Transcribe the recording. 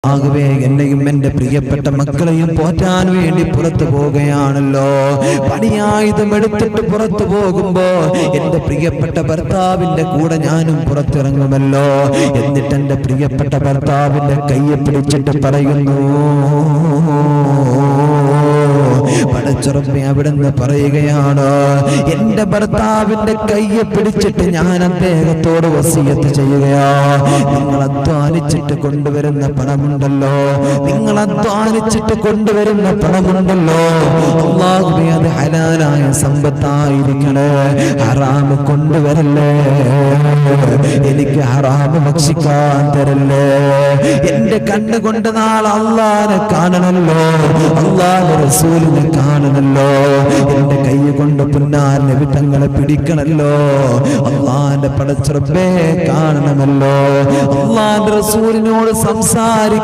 ആകവേ എന്നെയും എൻ്റെ പ്രിയപ്പെട്ട മക്കളെയും പോറ്റാൻ വേണ്ടി പുറത്തു പോവുകയാണല്ലോ. പണിയായുധം എടുത്തിട്ട് പുറത്തു പോകുമ്പോ എൻ്റെ പ്രിയപ്പെട്ട ഭർത്താവിൻ്റെ കൂടെ ഞാനും പുറത്തിറങ്ങുമല്ലോ. എന്നിട്ട് എൻ്റെ പ്രിയപ്പെട്ട ഭർത്താവിൻ്റെ കയ്യെ പിടിച്ചിട്ട് പറയുന്നു, പടച്ചുറപ്പെ അവിടുന്ന് പറയുകയാണ്, എൻ്റെ ഭർത്താവിൻ്റെ കയ്യെ പിടിച്ചിട്ട് ഞാൻ അദ്ദേഹത്തോട് വസിയത്ത് ചെയ്യുകയാ, നിങ്ങൾ അധ്വാനിച്ചിട്ട് കൊണ്ടുവരുന്ന പണമുണ്ടല്ലോ, നിങ്ങൾ അധ്വാനിച്ചിട്ട് കൊണ്ടുവരുന്ന പണമുണ്ടല്ലോ, അല്ലാഹുവേ അത് ഹലാലായ സമ്പത്തായിരിക്കണേ, ഹറാമ് കൊണ്ടുവരല്ലേ, എനിക്ക് ഹറാമ് ഭക്ഷിക്കാൻ തരല്ലേ. എൻ്റെ കണ്ണുകൊണ്ട് നാളെ അല്ലാഹനെ കാണണല്ലോ, അല്ലാഹുവിന്റെ റസൂലിനെ കാണണല്ലോ, എൻ്റെ കൈ കൊണ്ട് പുന്നാരനെ വിട്ടങ്ങളെ പിടിക്കണല്ലോ, അല്ലാഹുവിന്റെ പടച്ചറബ്ബേ കാണണമല്ലോ, അല്ലാഹുവിന്റെ റസൂലിനോട് സംസാരിക്കണം.